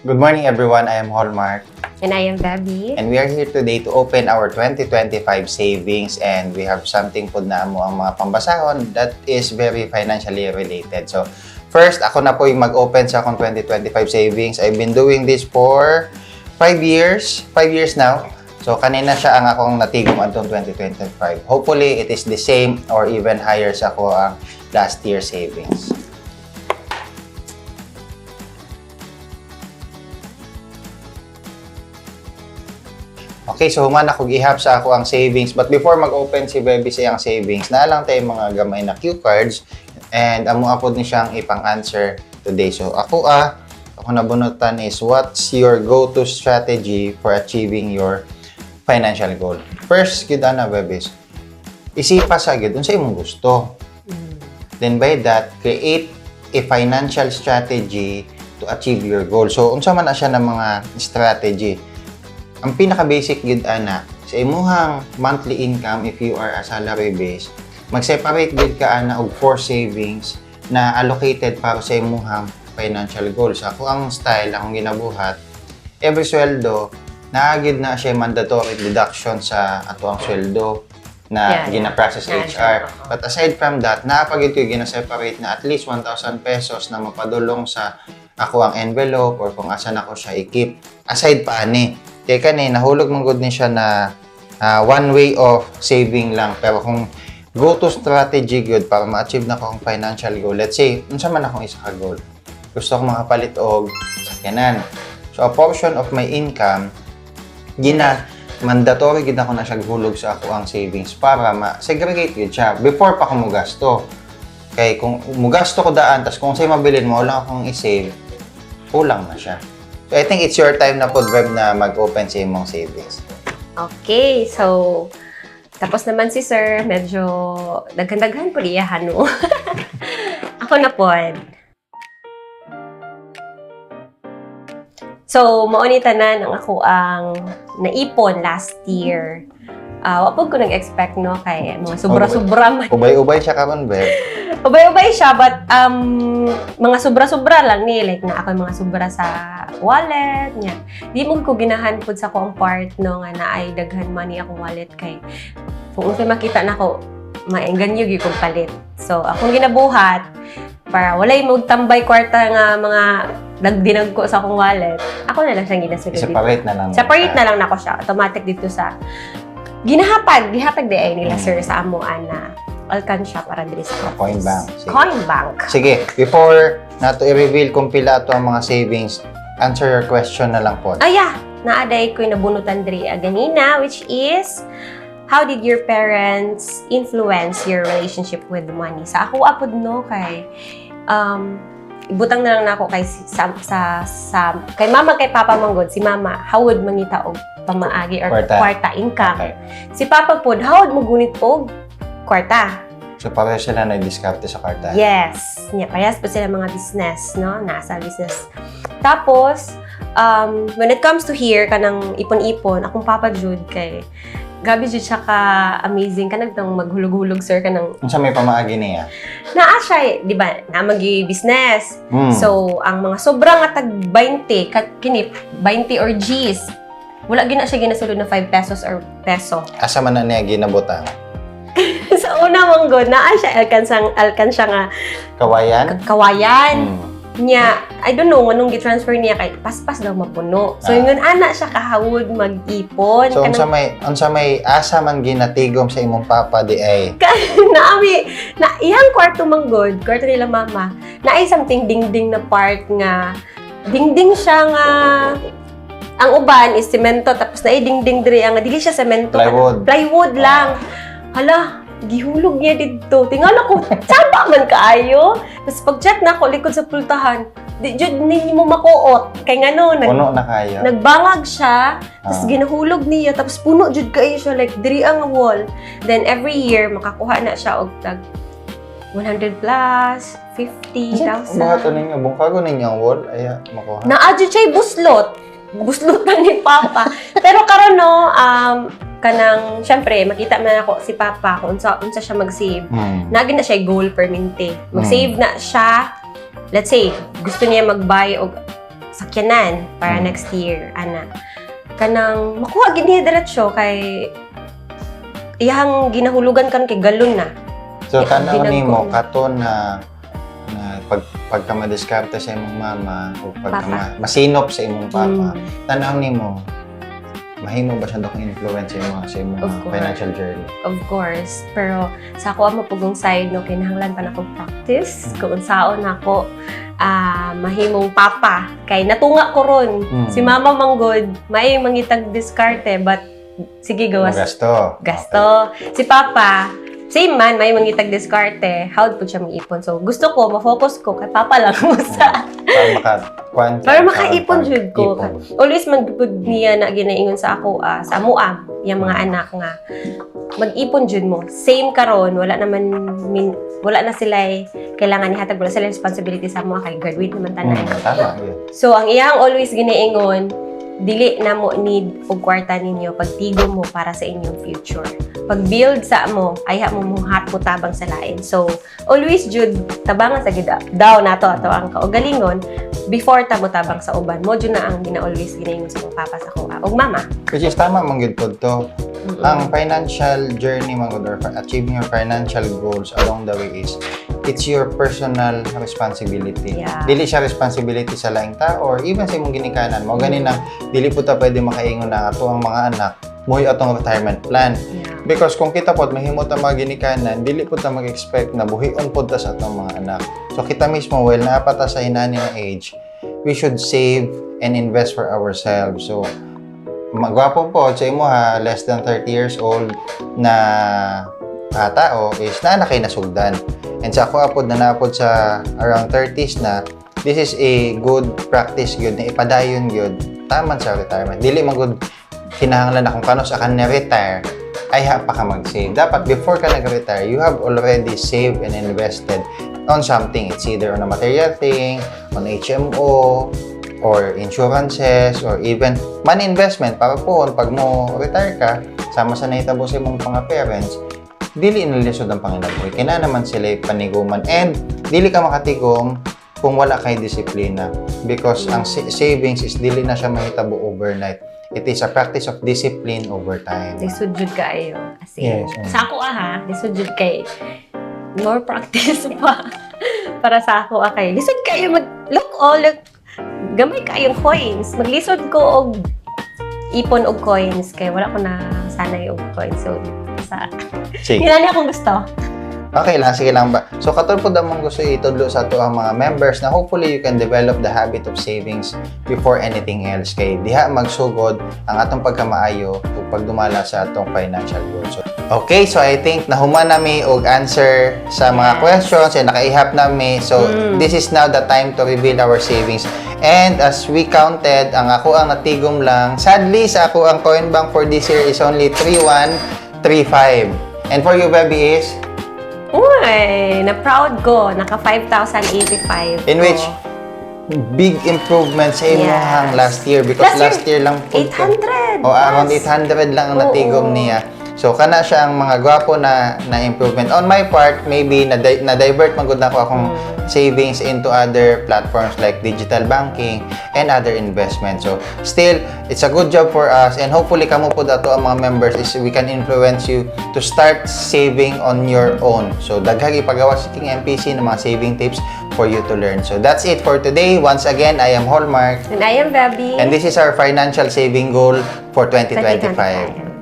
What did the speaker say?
Good morning everyone, I am Hallmark. And I am Babi. And we are here today to open our 2025 savings, and we have something po na mo ang mga pambasahon that is very financially related. So, first, ako na po yung mag-open sa akong 2025 savings. I've been doing this for 5 years now. So, kanina siya ang akong natigom atong 2025. Hopefully, it is the same or even higher sa ako ang last year savings. Okay, so human ako gihap sa ako ang savings. But before mag-open si Baby sa iyang savings, naalang tayo mga gamay na cue cards. And amo po ni siyang ipang-answer today. So ako nabunutan is, what's your go-to strategy for achieving your financial goal? First, gid ana Babies, isipa sa gid unsa imong gusto. Then by that, create a financial strategy to achieve your goal. So unsa man na siya ng mga strategy? Ang pinaka-basic gid ana, sa imuhang monthly income, if you are a salary base, mag-separate gid ka ana og 4 savings na allocated para sa imuhang financial goals. Ako ang style, akong ginabuhat, every sweldo, naagid na siya mandatory deduction sa ato ang sweldo na gina-process HR. But aside from that, naapagid ko gina-separate na at least 1,000 pesos na mapadulong sa ako ang envelope or kung asan ako siya i-keep. Aside pa ani, kaya kani, nahulog mong good ni siya na one way of saving lang. Pero kung go-to strategy good para ma-achieve na ko ang financial goal, let's say, unsa man akong isa ka goal, gusto ko makapalit og sakyanan. So, a portion of my income, mandatory gid ako na siya hulog sa ako ang savings para ma-segregate gid siya before pa ko mugasto. Kay kung mugasto ko daan, tas kung sa'yo mabilin mo, wala akong i-save, kulang na siya. So, I think it's your time na po, Verb, na mag-open sa imong savings. Okay, so tapos naman si Sir, medyo daghan-daghan po diyahan no. Ako na po. So, mauni tanan ang ako ang naipon last year. Wapod ko nag-expect no kay mga sobra-sobra man. Ubay-ubay siya karon, Verb. Ubay-ubay siya, but mga sobra-sobra lang ni. Like, na ako yung mga sobra sa wallet, niya. Di mo ko ginahan po sa akong part, no, nga na ay daghan money akong wallet kay kung unsa makita na ko, maengganyo gyud kong palit. So, akong ginabuhat, para walay mo tambay kwarta nga mga nagdinag ko sa akong wallet, ako na lang siyang ginasulod dito. Separate na lang. Separate na lang na ko siya. Automatic dito sa gihapag di ay nila sir sa amuan na alkansya para diri sa Coin bank. Sige. Coin bank. Sige, before nato i-reveal kung pila to ang mga savings, answer your question na lang po. Naaday ko nabunutan diri ganina, which is, how did your parents influence your relationship with money? Sa ako apod no kay ibutang na lang nako kay kay mama kay papa manggod, si mama hawod mangita og pamaagi or kwarta income. Okay. Si papa pod hawod mo gunit og kwarta. So, pareho sila na-discount sa kwarta? Yes. Parehas po sila mga business, no? Nasa business. Tapos, when it comes to here, kanang ipon-ipon, akong papa Jude kay gabi Jude siya ka-amazing. Kanang maghulog-hulog, sir, kanang Kung sa may pamaagi niya? naa siya, di ba? Na magi-business. So, ang mga sobrang atag 20, kini 20 or G's, wala gina siya ginasulod na 5 pesos or peso. Asa man na niya ginabutang? Sa una mong god, naa siya alkansya nga kawayan. Nya, I don't know, anong gi-transfer niya kay paspas daw mapuno. So, yun, ana siya kahawod mag-ipon. So, unsa may asa man ginatigom sa imong papa di ay? Iyang kwarto manggod, kwarto nila mama, na ay something dingding na part nga, dingding siya nga, ang uban is semento, tapos na ay dingding diri, ang dili siya semento. Plywood lang. Hala, gihulog niya dito. Tingala ko, saba man kaayo. Tapos pag-check na ako, likod sa pultahan, di jud ninyo mo makuot. Kay nga no, puno na kayo. Nagbangag siya, tapos ginahulog niya, tapos puno jud kayo siya, like diri ang wall. Then every year, makakuha na siya og tag 100 plus, 50,000. Mga to ninyo, bungkago ninyo ang wall, ay makuha. Naadyo siya buslot. Buslutan ni Papa. Pero karon no, kanang syempre makita man ako si Papa kung unsa siya mag-save. Nagi na siya goal per minute. Mag-save na siya. Let's say gusto niya mag-buy og sakyanan para next year ana kanang makuha gid niya diretso kay iyang ginahulugan kan kay galon na. So, Yeah, tanaw ginag- nimo katon na pagka madiskarte sa imong mama o pagka Papa. masinop sa imong papa, Mm. tanaw nimo mahimo ba siya dokong influence sa imong Of course. financial journey? Of course, pero sa ako ang mapugong side no kinahanglan pa nako practice kung unsaon ako mahimong papa kay natunga ko ron. Si mama manggod may mangitag diskarte but sige gawas Gasto. Si papa same man, may mangitag diskarte, how'd po siya mag-ipon. So, gusto ko, ma-focus ko kay papa lang mo sa... Para makaipon jud ko. Always magpud niya na ginaingon sa ako, sa amuam, yung mga anak nga, mag-ipon jud mo. Same karon wala naman, wala na sila kailangan ihatag, wala sila responsibility sa mga kay graduate naman tanan. Tama, yun. So, ang iyang always ginaingon, dili na mo need og kwarta ninyo pagtigo mo para sa inyong future. Pag-build sa mo, ay mo muhat mo tabang sa lain. So, always jud tabangan sa gida. Daw nato ato ang kaugalingon before ta mo tabang sa uban. Mo jud na ang gina-always ginaingon sa kong papa sa ko og mama. Which is tama man gyud pod to. Ang financial journey man gud or achieving your financial goals along the way is it's your personal responsibility. Yeah. Dili siya responsibility sa laing tao or even sa imong ginikanan. Mo gani na dili po ta pwede makaingon na ato ang mga anak mo atong retirement plan. Yeah. Because kung kita pod mahimo ta mga ginikanan, dili po ta mag-expect na buhion pod ta sa atong mga anak. So kita mismo while naapa ta sa hinani nga age, we should save and invest for ourselves. So magwapo po sa imo ha, less than 30 years old na tao is na kay nasugdan. And sa ako apod na napod sa around 30s na, this is a good practice gyud na ipadayon gyud taman sa retirement. Dili man gud kinahanglan na kung kano sa kan retire ay pa ka mag-save. Dapat before ka nag-retire, you have already saved and invested on something. It's either on a material thing, on HMO, or insurances, or even money investment para po pag mo retire ka, sama sa naitabo sa imong mga parents, dili inalisod ang panginabuhi. Kina naman sila paniguman and dili ka makatigom kung wala kay disiplina because ang savings is dili na siya mahitabo overnight. It is a practice of discipline over time. Lisod jud kaayo. Kasi Yes, sa ako lisod jud kay more practice pa para sa ako kay lisod kayo look gamay kayong coins. Maglisod ko og ipon og coins kay wala ko na sanay og coins. So sa Sige. Hinani akong gusto. Okay lang, sige lang ba? So, katulad po damang gusto itudlo sa ato ang mga members na hopefully you can develop the habit of savings before anything else. Kay diha magsugod ang atong pagkamaayo o pagdumala sa atong financial goals. Okay, so I think nahuman nami og answer sa mga questions and nakaihap nami. So, this is now the time to reveal our savings. And as we counted, ang ako ang natigom lang. Sadly, sa ako ang coin bank for this year is only 3135. And for you, baby, is? Uy, na-proud ko. Naka 5,085 In ko. which big improvement sa imuhang Yes. last year because last year lang po 800. o around yes. 800 lang ang Oo. natigom niya. So kana siya ang mga gwapo na improvement. On my part, maybe na-divert magud na ko akong savings into other platforms like digital banking and other investments. So still, it's a good job for us and hopefully kamo po dato ang mga members is we can influence you to start saving on your own. So daghang ipagawa sa King MPC ng mga saving tips for you to learn. So that's it for today. Once again, I am Hallmark And I am Bebby. and this is our financial saving goal for 2025.